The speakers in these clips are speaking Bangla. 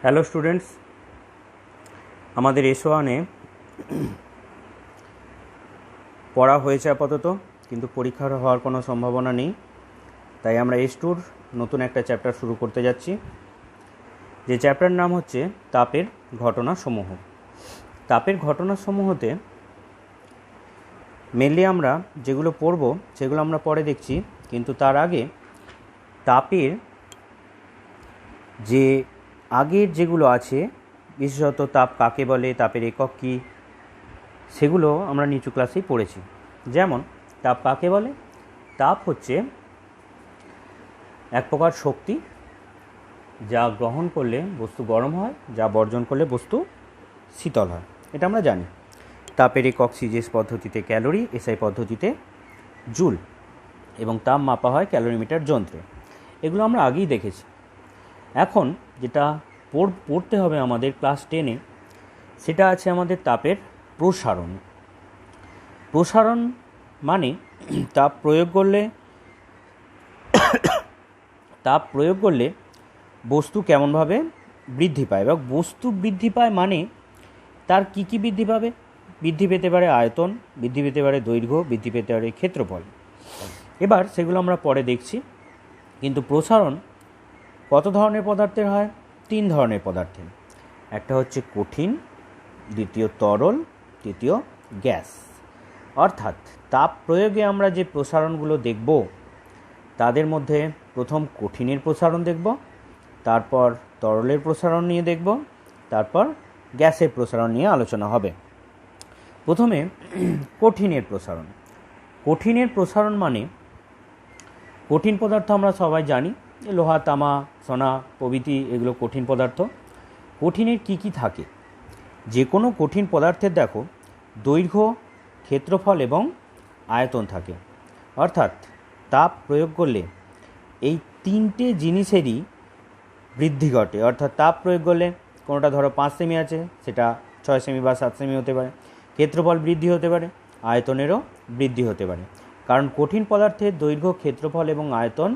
হ্যালো স্টুডেন্টস, আমাদের এস1-এ পড়া হয়েছে আপাতত, কিন্তু পরীক্ষার হওয়ার কোনো সম্ভাবনা নেই। তাই আমরা এস2-র নতুন একটা চ্যাপ্টার শুরু করতে যাচ্ছি, যে চ্যাপ্টার নাম হচ্ছে তাপের ঘটনাসমূহ। তাপের ঘটনাসমূহতে মেনলি আমরা যেগুলো পড়ব সেগুলো আমরা পরে দেখছি, কিন্তু তার আগে তাপের যে আগের যেগুলো আছে, বিশেষত তাপ কাকে বলে, তাপের একক কী, সেগুলো আমরা নিচু ক্লাসেই পড়েছি। যেমন তাপ কাকে বলে? তাপ হচ্ছে এক প্রকার শক্তি, যা গ্রহণ করলে বস্তু গরম হয়, যা বর্জন করলে বস্তু শীতল হয়। এটা আমরা জানি। তাপের একক সিজিএস পদ্ধতিতে ক্যালোরি, এসআই পদ্ধতিতে জুল, এবং তাপ মাপা হয় ক্যালোরিমিটার যন্ত্রে। এগুলো আমরা আগেই দেখেছি। এখন যেটা পড়তে হবে আমাদের ক্লাস 10-এ, সেটা আছে আমাদের তাপের প্রসারণ। প্রসারণ মানে তাপ প্রয়োগ করলে বস্তু কেমনভাবে বৃদ্ধি পায়, এবং বস্তু বৃদ্ধি পায় মানে তার কী কী বৃদ্ধি পাবে? বৃদ্ধি পেতে পারে আয়তন, বৃদ্ধি পেতে পারে দৈর্ঘ্য, বৃদ্ধি পেতে পারে ক্ষেত্রফল। এবার সেগুলো আমরা পরে দেখছি। কিন্তু প্রসারণ কত ধরনের পদার্থের হয়? 3 ধরনের পদার্থের। একটা হচ্ছে কঠিন, দ্বিতীয় তরল, তৃতীয় গ্যাস। অর্থাৎ তাপ প্রয়োগে আমরা যে প্রসারণগুলো দেখব, তাদের মধ্যে প্রথম কঠিনের প্রসারণ দেখব, তারপর তরলের প্রসারণ নিয়ে দেখব, তারপর গ্যাসের প্রসারণ নিয়ে আলোচনা হবে। প্রথমে কঠিনের প্রসারণ। কঠিনের প্রসারণ মানে কঠিন পদার্থ আমরা সবাই জানি, লোহা, তামা, সোনা প্রভৃতি, এগুলো কঠিন পদার্থ। কঠিনের কি কি থাকে? যে কোনো কঠিন পদার্থের দেখো দৈর্ঘ্য, ক্ষেত্রফল এবং আয়তন থাকে। অর্থাৎ তাপ প্রয়োগ করলে এই 3টে জিনিসেরই বৃদ্ধি ঘটে। অর্থাৎ তাপ প্রয়োগ করলে কোনোটা ধরো 5 সেমি আছে, সেটা 6 সেমি বা 7 সেমি হতে পারে। ক্ষেত্রফল বৃদ্ধি হতে পারে, আয়তনেরও বৃদ্ধি হতে পারে। কারণ কঠিন পদার্থের দৈর্ঘ্য, ক্ষেত্রফল এবং আয়তন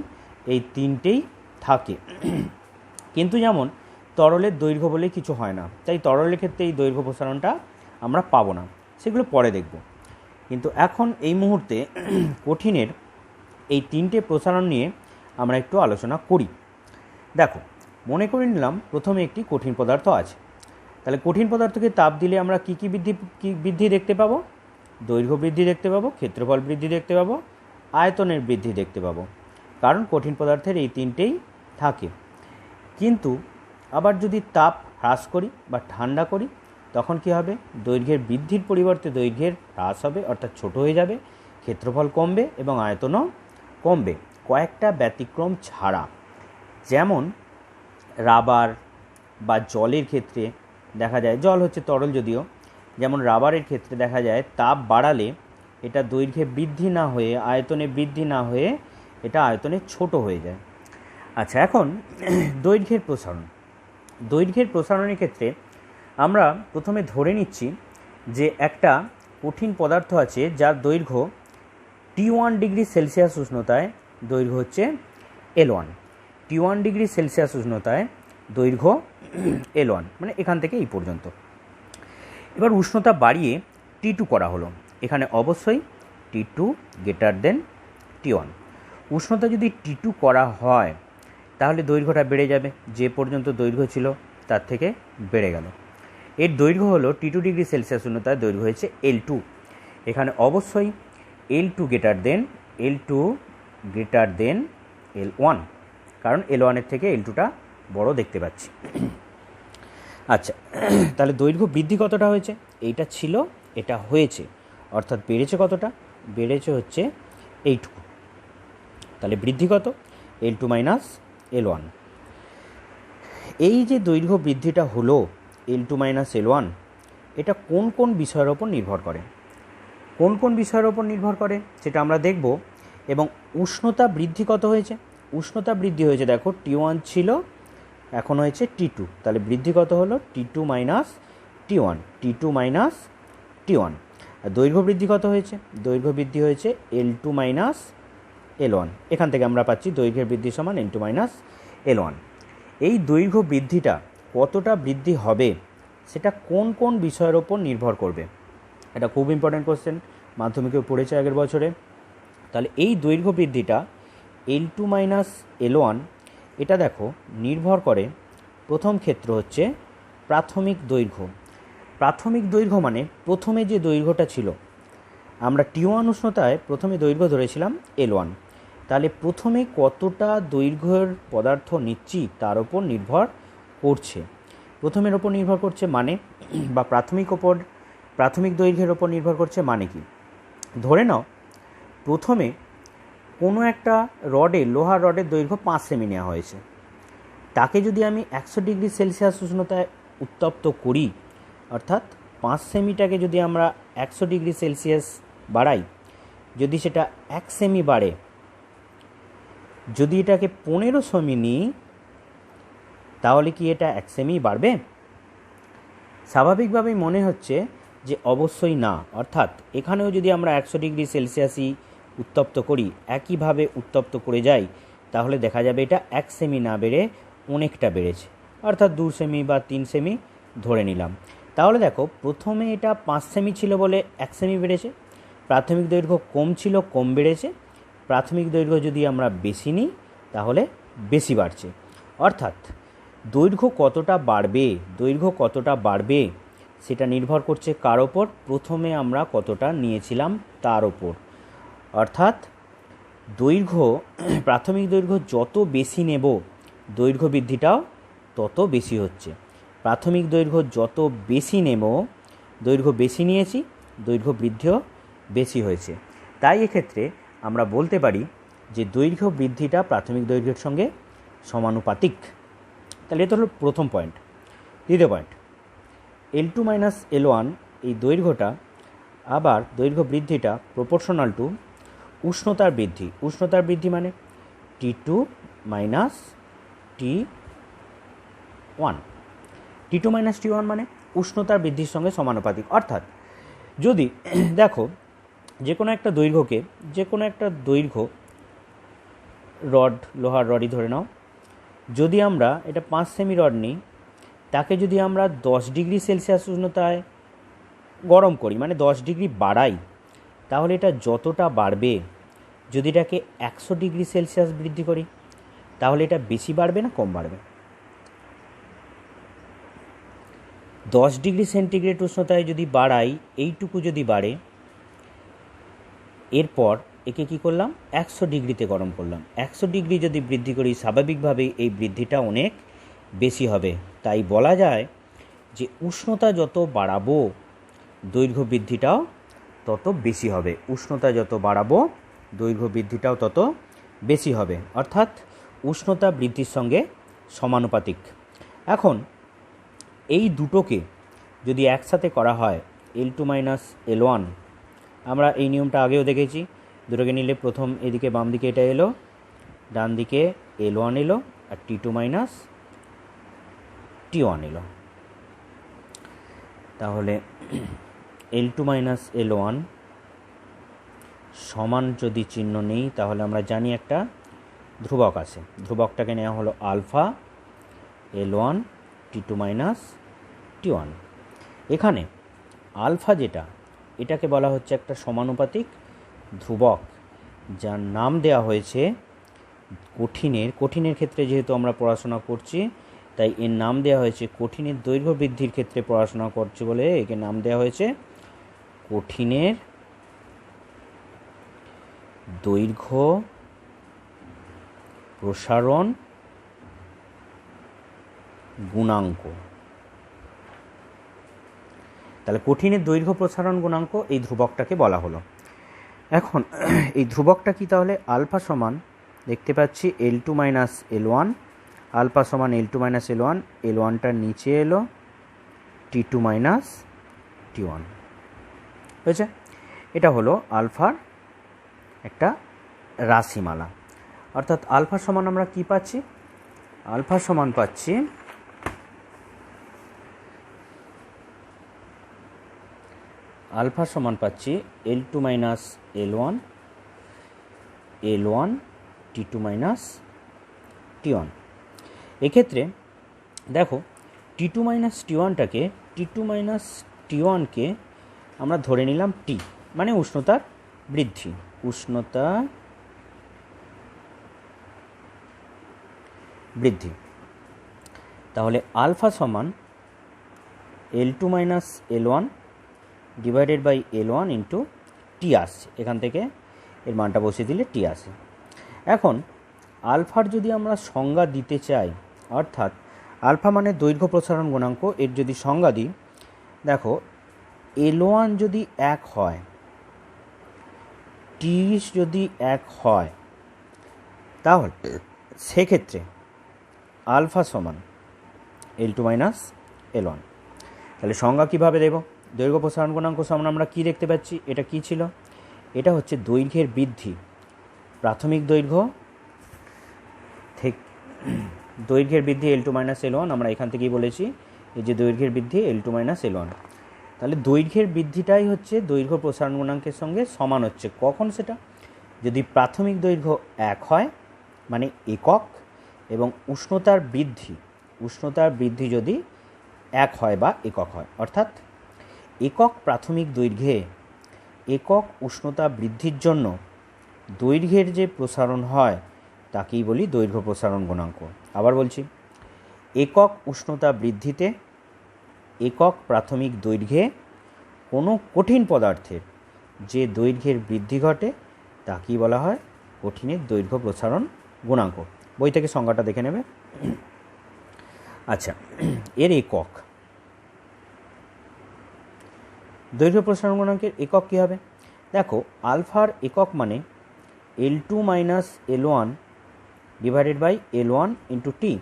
এই 3টেই থাকে। কিন্তু যেমন তরলের দৈর্ঘ্য বলে কিছু হয় না, তাই তরলের ক্ষেত্রে এই দৈর্ঘ্য প্রসারণটা আমরা পাবো না, সেগুলো পরে দেখব। কিন্তু এখন এই মুহূর্তে কঠিনের এই 3টে প্রসারণ নিয়ে আমরা একটু আলোচনা করি। দেখো, মনে করে নিলাম প্রথমে একটি কঠিন পদার্থ আছে। তাহলে কঠিন পদার্থকে তাপ দিলে আমরা কী বৃদ্ধি দেখতে পাবো? দৈর্ঘ্য বৃদ্ধি দেখতে পাবো, ক্ষেত্রফল বৃদ্ধি দেখতে পাবো, আয়তনের বৃদ্ধি দেখতে পাবো। কারণ কঠিন পদার্থের এই 3টেই থাকে। কিন্তু আবার যদি তাপ হ্রাস করি বা ঠান্ডা করি, তখন কি হবে? দৈর্ঘ্যের বৃদ্ধির পরিবর্তে দৈর্ঘ্যের হ্রাস হবে, অর্থাৎ ছোট হয়ে যাবে, ক্ষেত্রফল কমবে এবং আয়তনও কমবে, কয়েকটা ব্যতিক্রম ছাড়া। যেমন রাবার বা জলের ক্ষেত্রে দেখা যায়, জল হচ্ছে তরল যদিও, যেমন রাবারের ক্ষেত্রে দেখা যায় তাপ বাড়ালে এটা দৈর্ঘ্যে বৃদ্ধি না হয়ে, আয়তনে বৃদ্ধি না হয়ে, এটা আয়তনে ছোট হয়ে যায়। আচ্ছা, এখন দৈর্ঘ্যের প্রসারণ। দৈর্ঘ্যের প্রসারণের ক্ষেত্রে আমরা প্রথমে ধরে নিচ্ছি যে একটা কঠিন পদার্থ আছে যার দৈর্ঘ্য T1 ডিগ্রি সেলসিয়াস উষ্ণতায় দৈর্ঘ্য হচ্ছে L1। T1 ডিগ্রি সেলসিয়াস উষ্ণতায় দৈর্ঘ্য L1, মানে এখান থেকে এই পর্যন্ত। এবার উষ্ণতা বাড়িয়ে T2 করা হলো। এখানে অবশ্যই T2 গ্রেটার দেন T1। উষ্ণতা যদি T2 করা হয়, তাহলে দৈর্ঘ্যটা বেড়ে যাবে, যে পর্যন্ত দৈর্ঘ্য ছিল তার থেকে বেড়ে গেল। এর দৈর্ঘ্য হলো T2 ডিগ্রি সেলসিয়াস উষ্ণতায় দৈর্ঘ্য হয়েছে L2। এখানে অবশ্যই L2 গ্রেটার দেন L1, কারণ L1-এর থেকে L2টা বড় দেখতে পাচ্ছি। আচ্ছা, তাহলে দৈর্ঘ্য বৃদ্ধি কতটা হয়েছে? এইটা ছিল, এটা হয়েছে, অর্থাৎ বেড়েছে কতটা? বেড়েছে হচ্ছে এইটুকু। তাহলে বৃদ্ধি কত? L2 minus L1। এই যে দৈর্ঘ্য বৃদ্ধিটা হলো L2 মাইনাস L1, এটা কোন কোন বিষয়ের ওপর নির্ভর করে? কোন কোন বিষয়ের ওপর নির্ভর করে সেটা আমরা দেখব। এবং উষ্ণতা বৃদ্ধি কত হয়েছে? উষ্ণতা বৃদ্ধি হয়েছে, দেখো T1 ছিল, এখন হয়েছে T2। তাহলে বৃদ্ধি কত হলো? T2 minus T1। আর দৈর্ঘ্য বৃদ্ধি কত হয়েছে? দৈর্ঘ্য বৃদ্ধি হয়েছে L2 মাইনাস L1। এখান থেকে আমরা পাচ্ছি দৈর্ঘ্যের বৃদ্ধি সমান L2 মাইনাস L1। এই দৈর্ঘ্য বৃদ্ধিটা কতটা বৃদ্ধি হবে সেটা কোন কোন বিষয়ের ওপর নির্ভর করবে? এটা খুব ইম্পর্ট্যান্ট কোশ্চেন, মাধ্যমিকেও পড়েছে আগের বছরে। তাহলে এই দৈর্ঘ্য বৃদ্ধিটা L2 মাইনাস L1, এটা দেখো নির্ভর করে, প্রথম ক্ষেত্র হচ্ছে প্রাথমিক দৈর্ঘ্য। প্রাথমিক দৈর্ঘ্য মানে প্রথমে যে দৈর্ঘ্যটা ছিল, আমরা T1 উষ্ণতায় প্রথমে দৈর্ঘ্য ধরেছিলাম L1, তাহলে প্রথমে কতটা দৈর্ঘ্যের পদার্থ নিচ্ছি তার ওপর নির্ভর করছে। প্রথমের ওপর নির্ভর করছে মানে, বা প্রাথমিক দৈর্ঘ্যের ওপর নির্ভর করছে মানে কি? ধরে নাও প্রথমে কোনো একটা লোহার রডের দৈর্ঘ্য 5 সেমি নেওয়া হয়েছে, তাকে যদি আমি 100 ডিগ্রি সেলসিয়াস উষ্ণতায় উত্তপ্ত করি, অর্থাৎ 5 সেমিটাকে যদি আমরা 100 ডিগ্রি সেলসিয়াস বাড়াই, যদি সেটা 1 সেমি বাড়ে, যদি এটাকে 15 সেমি নিই, তাহলে কি এটা 1 সেমি বাড়বে? স্বাভাবিকভাবেই মনে হচ্ছে যে অবশ্যই না। অর্থাৎ এখানেও যদি আমরা 100 ডিগ্রি সেলসিয়াসই উত্তপ্ত করি, একইভাবে উত্তপ্ত করে যাই, তাহলে দেখা যাবে এটা 1 সেমি না বেড়ে অনেকটা বেড়েছে, অর্থাৎ 2 সেমি বা 3 সেমি ধরে নিলাম। তাহলে দেখো প্রথমে এটা 5 সেমি ছিল বলে 1 সেমি বেড়েছে, প্রাথমিক দৈর্ঘ্য কম ছিল, কম বেড়েছে। প্রাথমিক দৈর্ঘ্য যদি আমরা বেশি নিই তাহলে বেশি বাড়ছে। অর্থাৎ দৈর্ঘ্য কতটা বাড়বে সেটা নির্ভর করছে কার ওপর? প্রথমে আমরা কতটা নিয়েছিলাম তার ওপর। অর্থাৎ প্রাথমিক দৈর্ঘ্য যত বেশি নেব, দৈর্ঘ্য বৃদ্ধিটাও তত বেশি হচ্ছে। প্রাথমিক দৈর্ঘ্য যত বেশি নেব, দৈর্ঘ্য বেশি নিয়েছি, দৈর্ঘ্য বৃদ্ধিও বেশি হয়েছে। তাই এক্ষেত্রে আমরা বলতে পারি যে দৈর্ঘ্য বৃদ্ধিটা প্রাথমিক দৈর্ঘ্যের সঙ্গে সমানুপাতিক। তাহলে এটা হলো প্রথম পয়েন্ট। দ্বিতীয় পয়েন্ট, L2 মাইনাস L1 এই দৈর্ঘ্যটা, আবার দৈর্ঘ্য বৃদ্ধিটা প্রপোর্শনাল টু উষ্ণতার বৃদ্ধি। উষ্ণতার বৃদ্ধি মানে T2 minus T1। T2 minus T1 মানে উষ্ণতার বৃদ্ধির সঙ্গে সমানুপাতিক। অর্থাৎ যদি দেখো যে কোনো একটা দৈর্ঘ্য লোহার রডই ধরে নাও, যদি আমরা এটা 5 সেমি রড নিই, তাকে যদি আমরা 10 ডিগ্রি সেলসিয়াস উষ্ণতায় গরম করি, মানে 10 ডিগ্রি বাড়াই, তাহলে এটা যতটা বাড়বে, যদি এটাকে 100 ডিগ্রি সেলসিয়াস বৃদ্ধি করি, তাহলে এটা বেশি বাড়বে না কম বাড়বে? 10 ডিগ্রি সেন্টিগ্রেড উষ্ণতায় যদি বাড়াই, এইটুকু যদি বাড়ে, এরপর একে কী করলাম? 100 ডিগ্রিতে গরম করলাম। 100 ডিগ্রি যদি বৃদ্ধি করি, স্বাভাবিকভাবেই এই বৃদ্ধিটা অনেক বেশি হবে। তাই বলা যায় যে উষ্ণতা যত বাড়াবো, দৈর্ঘ্য বৃদ্ধিটাও তত বেশি হবে। উষ্ণতা যত বাড়াবো, দৈর্ঘ্য বৃদ্ধিটাও তত বেশি হবে। অর্থাৎ উষ্ণতা বৃদ্ধির সঙ্গে সমানুপাতিক। এখন এই দুটোকে যদি একসাথে করা হয়, L2 মাইনাস L1, আমরা এই নিয়মটা আগেও দেখেছি। দুটোকে নিলে প্রথম এদিকে বাম দিকে এটা এলো, ডান দিকে L1 এলো, আর T2 মাইনাস T1 এলো। তাহলে L2 মাইনাস L1 সমান যদি চিহ্ন নেই, তাহলে আমরা জানি একটা ধ্রুবক আছে। ধ্রুবকটাকে নেওয়া হলো alpha L1 T2 minus T1। এখানে আলফা যেটা, এটাকে বলা হচ্ছে একটা সমানুপাতিক ধ্রুবক, যার নাম দেওয়া হয়েছে কঠিনের ক্ষেত্রে যেহেতু আমরা পড়াশোনা করছি, তাই এর নাম দেওয়া হয়েছে, কঠিনের দৈর্ঘ্য বৃদ্ধির ক্ষেত্রে পড়াশোনা করছে বলে একে নাম দেওয়া হয়েছে কঠিনের দৈর্ঘ্য প্রসারণ গুণাঙ্ক। তাহলে কঠিনের দৈর্ঘ্য প্রসারণ গুণাঙ্ক এই ধ্রুবকটাকে বলা হলো। এখন এই ধ্রুবকটা কি? তাহলে আলফা সমান দেখতে পাচ্ছি L2 মাইনাস L1, আলফা সমান L2 মাইনাস L1, L1টার নিচে এলো T2 মাইনাস T1 হয়েছে। এটা হলো আলফার একটা রাশিমালা। অর্থাৎ আলফা সমান আমরা কি পাচ্ছি? আলফা সমান পাচ্ছি L2 minus L1, L1 T2 minus T1। এক্ষেত্রে দেখো T2 মাইনাস T1টাকে আমরা ধরে নিলাম T, মানে উষ্ণতার বৃদ্ধি, উষ্ণতা বৃদ্ধি। তাহলে আলফা সমান L2 minus L1 divided by L1 into T আসছে, এখান থেকে এর মানটা বসিয়ে দিলে টি আসে। এখন আলফার যদি আমরা সংজ্ঞা দিতে চাই, অর্থাৎ আলফা মানে দৈর্ঘ্য প্রসারণ গুণাঙ্ক, এর যদি সংজ্ঞা দিই, দেখো L1 যদি 1 হয়, টি যদি 1 হয়, তাহলে সেক্ষেত্রে আলফা সমান L2 মাইনাস L1। তাহলে সংজ্ঞা কীভাবে দেব? দৈর্ঘ্য প্রসারণ গুণাঙ্ক সমান আমরা কী দেখতে পাচ্ছি, এটা কী ছিল, এটা হচ্ছে দৈর্ঘ্যের বৃদ্ধি, প্রাথমিক দৈর্ঘ্য থেকে দৈর্ঘ্যের বৃদ্ধি L2 মাইনাস L1, আমরা এখান থেকেই বলেছি এই যে দৈর্ঘ্যের বৃদ্ধি L2 মাইনাস L1। তাহলে দৈর্ঘ্যের বৃদ্ধিটাই হচ্ছে দৈর্ঘ্য প্রসারণ গুণাঙ্কের সঙ্গে সমান হচ্ছে। কখন সেটা? যদি প্রাথমিক দৈর্ঘ্য 1 হয়, মানে একক, এবং উষ্ণতার বৃদ্ধি যদি 1 হয় বা একক হয়, অর্থাৎ একক প্রাথমিক দৈর্ঘ্যে একক উষ্ণতা বৃদ্ধির জন্য দৈর্ঘ্যের যে প্রসারণ হয় তাকেই বলি দৈর্ঘ্য প্রসারণ গুণাঙ্ক। আবার বলছি, একক উষ্ণতা বৃদ্ধিতে একক প্রাথমিক দৈর্ঘ্যে কোনো কঠিন পদার্থের যে দৈর্ঘ্যের বৃদ্ধি ঘটে তাকেই বলা হয় কঠিনের দৈর্ঘ্য প্রসারণ গুণাঙ্ক। বই থেকে সংজ্ঞাটা দেখে নেবে। আচ্ছা, এর একক, দৈর্ঘ্য প্রসারণ গুণাঙ্কের একক কী হবে? দেখো, আলফার একক মানে L2 minus L1 divided by L1 into T,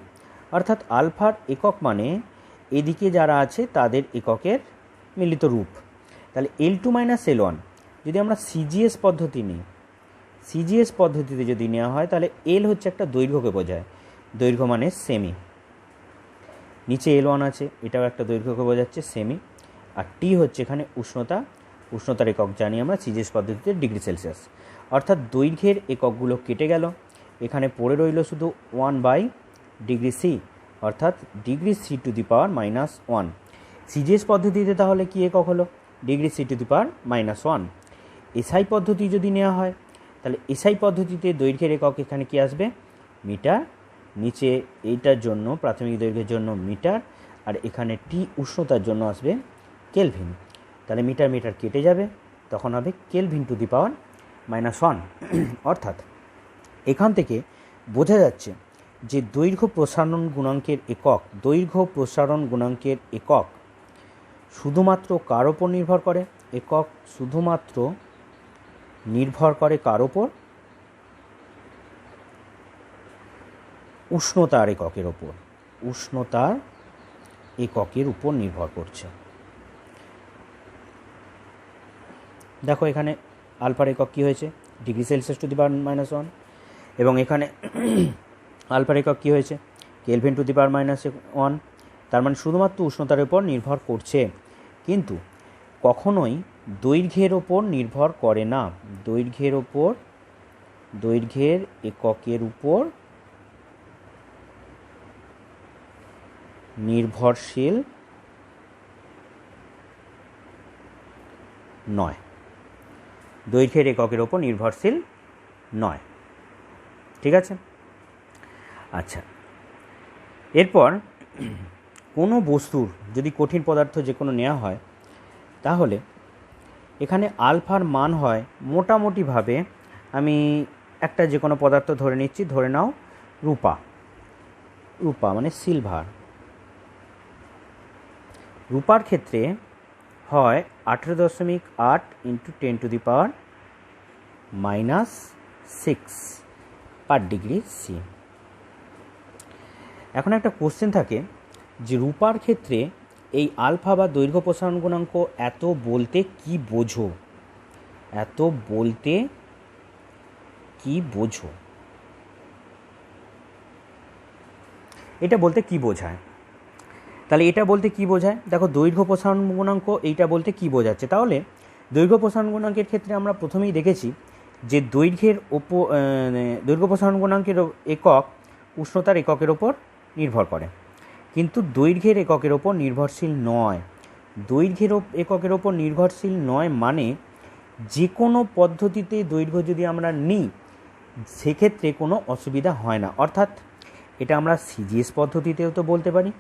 অর্থাৎ আলফার একক মানে এদিকে যারা আছে তাদের এককের মিলিত রূপ। তাহলে L2 মাইনাস L1 যদি আমরা সিজিএস পদ্ধতি নিই, সিজিএস পদ্ধতিতে যদি নেওয়া হয়, তাহলে এল হচ্ছে একটা দৈর্ঘ্যকে বোঝায়, দৈর্ঘ্য মানে সেমি, নিচে L1 আছে, এটাও একটা দৈর্ঘ্যকে বোঝাচ্ছে সেমি, আর টি হচ্ছে এখানে উষ্ণতার একক জানি আমরা সিজিএস পদ্ধতিতে ডিগ্রি সেলসিয়াস। অর্থাৎ দৈর্ঘ্যের এককগুলো কেটে গেল, এখানে পড়ে রইল শুধু 1 বাই ডিগ্রি সি, অর্থাৎ degree C to the power minus 1। CGS পদ্ধতিতে তাহলে কী একক হলো? Degree C to the power minus 1। SI পদ্ধতি যদি নেওয়া হয়, তাহলে এসআই পদ্ধতিতে দৈর্ঘ্যের একক এখানে কী আসবে? মিটার, নিচে এইটার জন্য প্রাথমিক দৈর্ঘ্যের জন্য মিটার, আর এখানে টি উষ্ণতার জন্য আসবে কেলভিন। তাহলে মিটার মিটার কেটে যাবে, তখন হবে kelvin to the power minus 1। অর্থাৎ এখান থেকে বোঝা যাচ্ছে যে দৈর্ঘ্য প্রসারণ গুণাঙ্কের একক শুধুমাত্র কার ওপর নির্ভর করে? একক শুধুমাত্র নির্ভর করে কার ওপর? উষ্ণতার এককের ওপর, উষ্ণতার এককের উপর নির্ভর করছে। দেখো এখানে আলফার একক কী হয়েছে? Degree Celsius to the power minus 1, এবং এখানে আলফার একক কী হয়েছে? Kelvin to the power minus 1। তার মানে শুধুমাত্র উষ্ণতার উপর নির্ভর করছে, কিন্তু কখনোই দৈর্ঘ্যের ওপর নির্ভর করে না। দৈর্ঘ্যের এককের উপর নির্ভরশীল নয়, দৈর্ঘ্যের এককের ওপর নির্ভরশীল নয়। ঠিক আছে? আচ্ছা, এরপর কোনো বস্তুর যদি কঠিন পদার্থ যে কোনো নেওয়া হয়, তাহলে এখানে আলফার মান হয় মোটামুটিভাবে, আমি একটা যে কোনো পদার্থ ধরে নিচ্ছি, ধরে নাও রূপা মানে সিলভার। রূপার ক্ষেত্রে হয় 18.8 into 10 to the power minus 6 per degree C. এখন একটা কোশ্চেন থাকে যে রূপার ক্ষেত্রে এই আলফা বা দৈর্ঘ্য প্রসারণ গুণাঙ্ক এত বলতে কি বোঝো? এটা বলতে কি বোঝায়? তাহলে এটা বলতে কি বোঝায়? দেখো, দৈর্ঘ্য প্রসারণ গুণাঙ্ক এইটা বলতে কি বোঝাচ্ছে? তাহলে দৈর্ঘ্য প্রসারণ গুণাঙ্কের ক্ষেত্রে আমরা প্রথমেই দেখেছি যে দৈর্ঘ্য প্রসারণ গুণাঙ্কের একক উষ্ণতার এককের ওপর নির্ভর করে, কিন্তু দৈর্ঘ্যের এককের ওপর নির্ভরশীল নয়। দৈর্ঘ্যের এককের ওপর নির্ভরশীল নয় মানে যে কোনো পদ্ধতিতে দৈর্ঘ্য যদি আমরা নিই সেক্ষেত্রে কোনো অসুবিধা হয় না। অর্থাৎ এটা আমরা সিজিএস পদ্ধতিতেও তো বলতে পারি,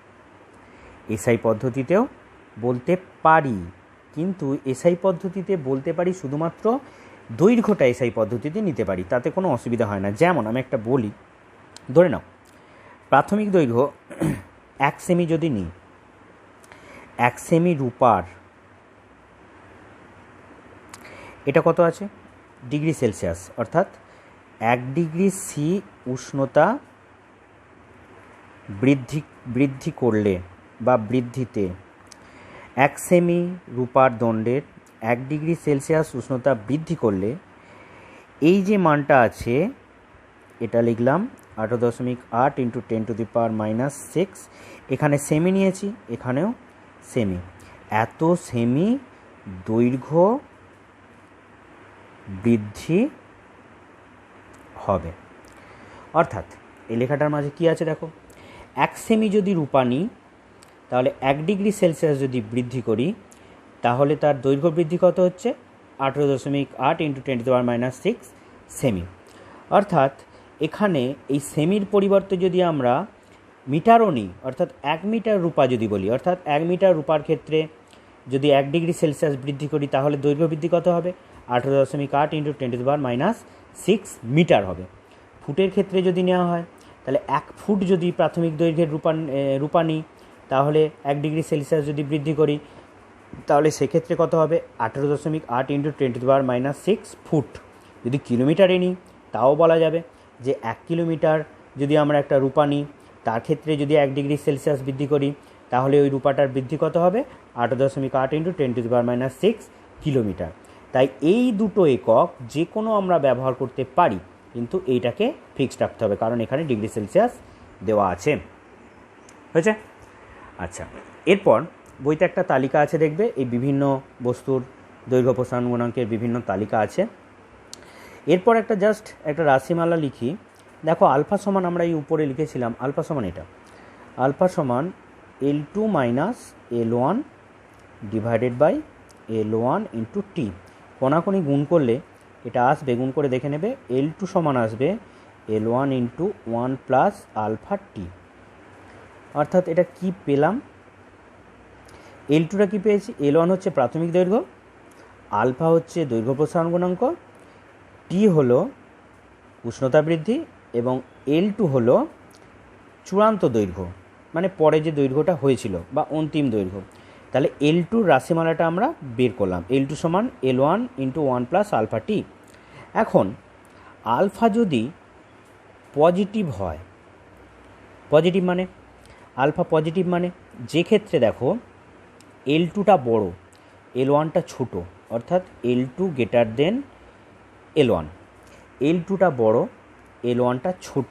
এসআই পদ্ধতিতেও বলতে পারি, কিন্তু এসআই পদ্ধতিতে বলতে পারি শুধুমাত্র দৈর্ঘ্যটা এসআই পদ্ধতিতে নিতে পারি, তাতে কোনো অসুবিধা হয় না। যেমন আমি একটা বলি, ধরে নাও প্রাথমিক দৈর্ঘ্য 1 সেমি যদি নিই, 1 সেমি রূপার এটা কত আছে ডিগ্রি সেলসিয়াস, অর্থাৎ 1 ডিগ্রি সি উষ্ণতা বৃদ্ধি করলে বা বৃদ্ধিতে 1 সেমি রূপার দণ্ডের 1 ডিগ্রি সেলসিয়াস উষ্ণতা বৃদ্ধি করলে এই যে মানটা আছে এটা লিখলাম 18.8 × 10⁻⁻6, এখানে সেমি নিয়েছি, এখানেও সেমি, এত সেমি দৈর্ঘ্য বৃদ্ধি হবে। অর্থাৎ এই লেখাটার মাঝে কি আছে দেখো, 1 সেমি যদি রূপা নিই তাহলে 1 ডিগ্রি সেলসিয়াস যদি বৃদ্ধি করি তাহলে তার দৈর্ঘ্য বৃদ্ধি কত হচ্ছে 18.8 × 10⁻⁻6 সেমি। অর্থাৎ এখানে এই সেমির পরিবর্তে যদি আমরা মিটারও নিই, অর্থাৎ 1 মিটার রূপা যদি বলি, অর্থাৎ 1 মিটার রূপার ক্ষেত্রে যদি 1 ডিগ্রি সেলসিয়াস বৃদ্ধি করি তাহলে দৈর্ঘ্য বৃদ্ধি কত হবে 18.8 × 10⁻⁻6 মিটার হবে। ফুটের ক্ষেত্রে যদি নেওয়া হয় তাহলে 1 ফুট যদি প্রাথমিক দৈর্ঘ্যের রূপা নিই তাহলে 1 ডিগ্রি সেলসিয়াস যদি বৃদ্ধি করি তাহলে সেক্ষেত্রে কত হবে 18.8 × 10⁻⁻6 ফুট। যদি কিলোমিটারে নিই তাও বলা যাবে যে 1 কিলোমিটার যদি আমরা একটা রূপা নিই তার ক্ষেত্রে যদি 1 ডিগ্রি সেলসিয়াস বৃদ্ধি করি তাহলে ওই রূপাটার বৃদ্ধি কত হবে 8.8 × 10⁻⁻6 কিলোমিটার। তাই এই দুটো একক যে কোনো আমরা ব্যবহার করতে পারি, কিন্তু এইটাকে ফিক্সড রাখতে হবে কারণ এখানে ডিগ্রি সেলসিয়াস দেওয়া আছে। হয়েছে? আচ্ছা, এরপর বইতে একটা তালিকা আছে, দেখবে এই বিভিন্ন বস্তুর দৈর্ঘ্য প্রসারণ গুণাঙ্কের বিভিন্ন তালিকা আছে। এরপর একটা রাশিমালা লিখি। দেখো আলফা সমান আমরা এই উপরে লিখেছিলাম, আলফা সমান এটা, আলফা সমান L2 - L1 divided by L1 × T। কোনাকুনি গুণ করলে এটা আসবে, গুণ করে দেখে নেবে, L2 সমান আসবে L1 × 1 + আলফা T। অর্থাৎ এটা কি পেলাম, L2টা কি পেয়েছি, L1 হচ্ছে প্রাথমিক দৈর্ঘ্য, আলফা হচ্ছে দৈর্ঘ্য প্রসারণ গুণাঙ্ক, T হলো উষ্ণতা বৃদ্ধি এবং L2 হলো চূড়ান্ত দৈর্ঘ্য, মানে পরে যে দৈর্ঘ্যটা হয়েছিল বা অন্তিম দৈর্ঘ্য। তাহলে L2 রাশিমালাটা আমরা বের করলাম, L2 সমান L1 × 1 + আলফা T। এখন আলফা যদি পজিটিভ হয়, পজিটিভ মানে আলফা পজিটিভ মানে যে ক্ষেত্রে দেখো L2টা বড় L1টা ছোট, অর্থাৎ L2 > L1, L2টা বড় L1টা ছোট,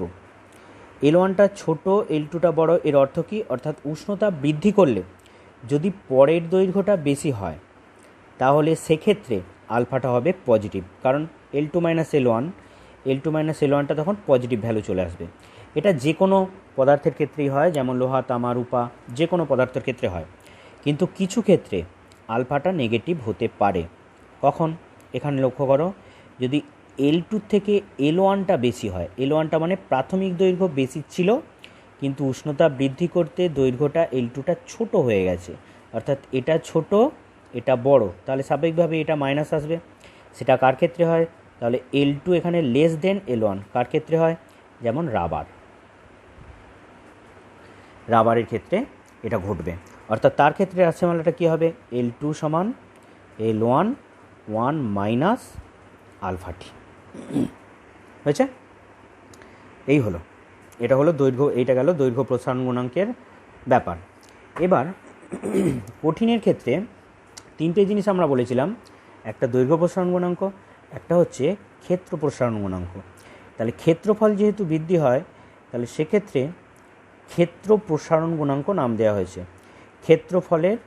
L1টা ছোট L2টা বড়, এর অর্থ কী, অর্থাৎ উষ্ণতা বৃদ্ধি করলে যদি পরের দৈর্ঘ্যটা বেশি হয় তাহলে সেক্ষেত্রে আলফাটা হবে পজিটিভ, কারণ L2 - L1টা তখন পজিটিভ ভ্যালু চলে আসবে। এটা যে কোনো পদার্থের ক্ষেত্রেই হয়, যেমন লোহা, তামা, রূপা, যে কোনো পদার্থের ক্ষেত্রে হয়। কিন্তু কিছু ক্ষেত্রে আলফাটা নেগেটিভ হতে পারে। কখন? এখানে লক্ষ্য করো, যদি L2 থেকে L1টা বেশি হয়, L1টা মানে প্রাথমিক দৈর্ঘ্য বেশি ছিল কিন্তু উষ্ণতা বৃদ্ধি করতে দৈর্ঘ্যটা L2টা ছোট হয়ে গেছে, অর্থাৎ এটা ছোট এটা বড়, তাহলে স্বাভাবিকভাবে এটা মাইনাস আসবে। সেটা কার ক্ষেত্রে হয়, তাহলে L2 এখানে < L1 কার ক্ষেত্রে হয়, যেমন রাবারের ক্ষেত্রে এটা ঘটবে। অর্থাৎ তার ক্ষেত্রে রাশিমালাটা কী হবে, L2 সমান L1 1 - আলফা T। হয়েছে? এই হলো, এটা হলো দৈর্ঘ্য, এইটা গেল দৈর্ঘ্য প্রসারণ গুণাঙ্কের ব্যাপার। এবার কঠিনের ক্ষেত্রে 3টে জিনিস আমরা বলেছিলাম, একটা দৈর্ঘ্য প্রসারণ গুণাঙ্ক, একটা হচ্ছে ক্ষেত্র প্রসারণ গুণাঙ্ক। তাহলে ক্ষেত্রফল যেহেতু বৃদ্ধি হয় তাহলে সেক্ষেত্রে ক্ষেত্র প্রসারণ গুণাঙ্ক নাম দেওয়া হয়েছে। ক্ষেত্রফলের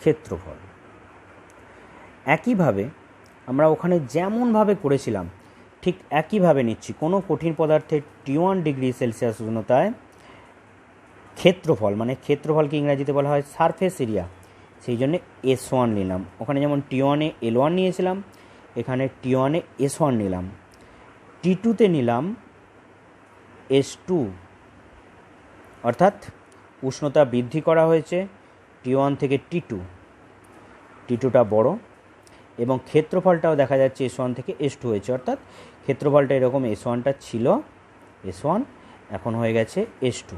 ক্ষেত্রফল একইভাবে আমরা ওখানে যেমনভাবে করেছিলাম ঠিক একইভাবে নিচ্ছি কোনো কঠিন পদার্থের T1 ডিগ্রি সেলসিয়াস উষ্ণতায় ক্ষেত্রফল, মানে ক্ষেত্রফলকে ইংরাজিতে বলা হয় সারফেস এরিয়া, সেই জন্য S1 নিলাম। ওখানে যেমন T1-এ L1 নিয়েছিলাম, এখানে T1-এ S1 নিলাম। T2-তে নিলাম S2, অর্থাৎ উষ্ণতা বৃদ্ধি করা হয়েছে T1 থেকে T2টা বড়, এবং ক্ষেত্রফলটাও দেখা যাচ্ছে S1 থেকে S2 হয়েছে, অর্থাৎ ক্ষেত্রফলটা এরকম S1টা ছিল S1, এখন হয়ে গেছে S2,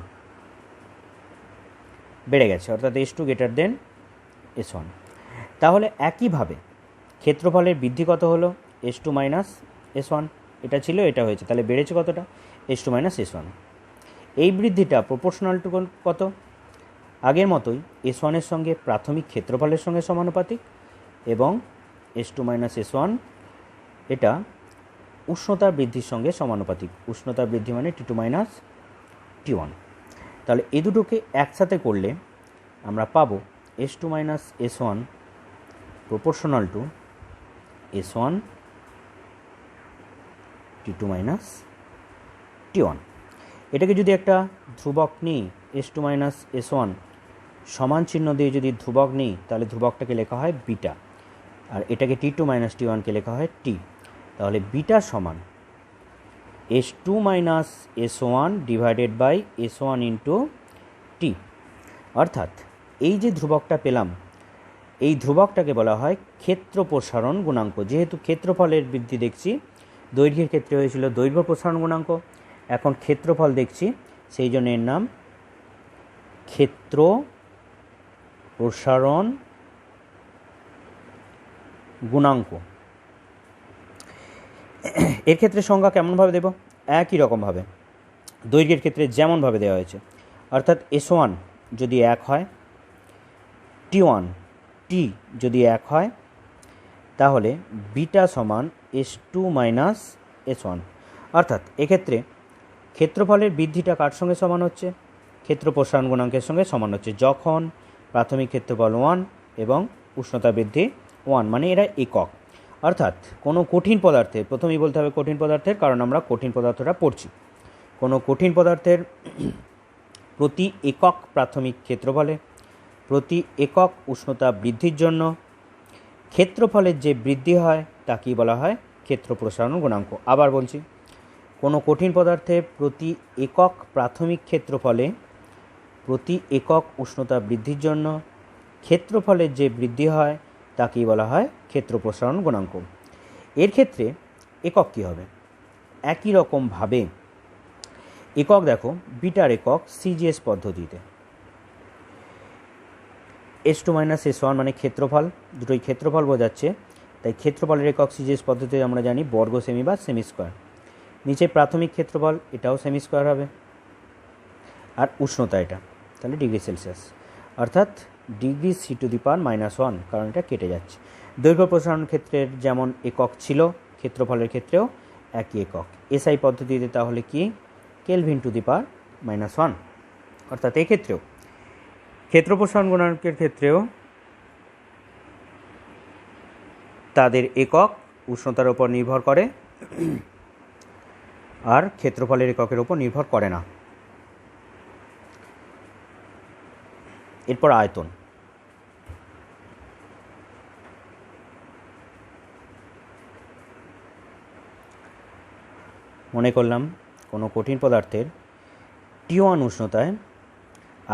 বেড়ে গেছে, অর্থাৎ S2 গ্রেটার দেন S1। তাহলে একইভাবে ক্ষেত্রফলের বৃদ্ধি কত হলো? S2 মাইনাস S1, এটা ছিল এটা হয়েছে, তাহলে বেড়েছে কতটা? S2 minus S1। এই বৃদ্ধিটা প্রপোর্শনাল টু কত? আগের মতোই S1-এর সঙ্গে প্রাথমিক ক্ষেত্রফলের সঙ্গে সমানুপাতিক, এবং S2 মাইনাস S1 এটা উষ্ণতা বৃদ্ধির সঙ্গে সমানুপাতিক। উষ্ণতা বৃদ্ধি মানে T2 মাইনাস T1। তাহলে এই দুটোকে একসাথে করলে আমরা পাবো S2 minus S1 proportional to S1 T2 minus T1। এটাকে যদি একটা ধ্রুবক নিই, S2 মাইনাস S1 সমান চিহ্ন দিয়ে যদি ধ্রুবক নিই, তাহলে ধ্রুবকটাকে লেখা হয় বিটা, আর এটাকে T2 মাইনাস T1কে লেখা হয় T। তাহলে বিটা সমান S2 minus S1 divided by S1 into T। অর্থাৎ এই যে ধ্রুবকটা পেলাম, এই ধ্রুবকটাকে বলা হয় ক্ষেত্র প্রসারণ গুণাঙ্ক। যেহেতু ক্ষেত্রফলের বৃদ্ধি দেখছি, দৈর্ঘ্যের ক্ষেত্রে হয়েছিল দৈর্ঘ্য প্রসারণ গুণাঙ্ক, এখন ক্ষেত্রফল দেখছি, সেই জন্য এর নাম ক্ষেত্র প্রসারণ গুণাঙ্ক। এর ক্ষেত্রে সংজ্ঞা কেমনভাবে দেব? একই রকমভাবে দৈর্ঘ্যের ক্ষেত্রে যেমনভাবে দেওয়া হয়েছে, অর্থাৎ S1 যদি 1 হয়, T1 T যদি 1 হয়, তাহলে বিটা সমান S2 মাইনাস S1। অর্থাৎ এক্ষেত্রে ক্ষেত্রফলের বৃদ্ধিটা কার সঙ্গে সমান হচ্ছে? ক্ষেত্র প্রসারণ গুণাঙ্কের সঙ্গে সমান হচ্ছে, যখন প্রাথমিক ক্ষেত্রফল 1 এবং উষ্ণতা বৃদ্ধি 1, মানে এরা একক। অর্থাৎ কোনো কঠিন পদার্থের, প্রথমেই বলতে হবে কঠিন পদার্থের, কারণ আমরা কঠিন পদার্থটা পড়ছি। কোনো কঠিন পদার্থের প্রতি একক প্রাথমিক ক্ষেত্রফলে প্রতি একক উষ্ণতা বৃদ্ধির জন্য ক্ষেত্রফলের যে বৃদ্ধি হয় তাকেই বলা হয় ক্ষেত্র প্রসারণ গুণাঙ্ক। আবার বলছি, কোনো কঠিন পদার্থের প্রতি একক প্রাথমিক ক্ষেত্রফলে প্রতি একক উষ্ণতা বৃদ্ধির জন্য ক্ষেত্রফলের যে বৃদ্ধি হয় তাকেই বলা হয় ক্ষেত্র প্রসারণ গুণাঙ্ক। এর ক্ষেত্রে একক কী হবে? একই রকমভাবে একক দেখো, বিটার একক সিজিএস পদ্ধতিতে S2 মাইনাস S1 মানে ক্ষেত্রফল, দুটোই ক্ষেত্রফল বোঝাচ্ছে, তাই ক্ষেত্রফলের একক সিজিএস পদ্ধতিতে আমরা জানি বর্গ সেমি বা সেমি স্কোয়ার। নিচে প্রাথমিক ক্ষেত্রফল, এটাও সেমি স্কোয়ার হবে, আর উষ্ণতা এটা, তাহলে ডিগ্রি সেলসিয়াস, অর্থাৎ ডিগ্রি C⁻⁻1, কারণ এটা কেটে যাচ্ছে। দৈর্ঘ্য প্রসারণ ক্ষেত্রের যেমন একক ছিল, ক্ষেত্রফলের ক্ষেত্রেও একই একক। এসআই পদ্ধতিতে তাহলে কি? Kelvin⁻⁻1, অর্থাৎ এক্ষেত্রেও ক্ষেত্র প্রসারণ গুণাঙ্কের ক্ষেত্রেও তাদের একক উষ্ণতার উপর নির্ভর করে, আর ক্ষেত্রফলের এককের উপর নির্ভর করে না। এরপর আয়তন। মনে করলাম কোনো কঠিন পদার্থের T1 উষ্ণতায়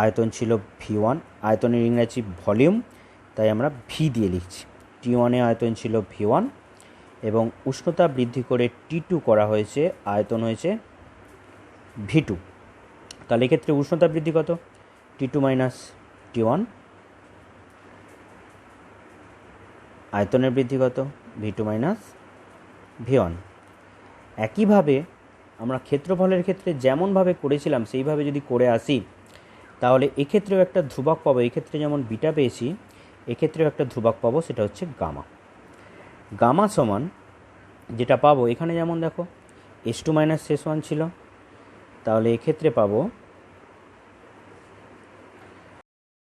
আয়তন ছিল V1, আয়তনের ইংরাজি ভলিউম, তাই আমরা V দিয়ে লিখছি। T1-এ আয়তন ছিল V1 এবং উষ্ণতা বৃদ্ধি করে T2 করা হয়েছে, আয়তন হয়েছে V2। তাহলে এক্ষেত্রে উষ্ণতা বৃদ্ধি কত? T2 minus T1। আয়তনের বৃদ্ধি কত? V2 minus V1। একইভাবে আমরা ক্ষেত্রফলের ক্ষেত্রে যেমনভাবে করেছিলাম সেইভাবে যদি করে আসি, তাহলে এক্ষেত্রেও একটা ধ্রুবক পাবো। এক্ষেত্রে যেমন বিটা পেয়েছি, এক্ষেত্রেও একটা ধ্রুবক পাবো, সেটা হচ্ছে গামা। গামা সমান যেটা পাবো, এখানে যেমন দেখো S2 মাইনাস S1 ছিল, তাহলে এক্ষেত্রে পাবো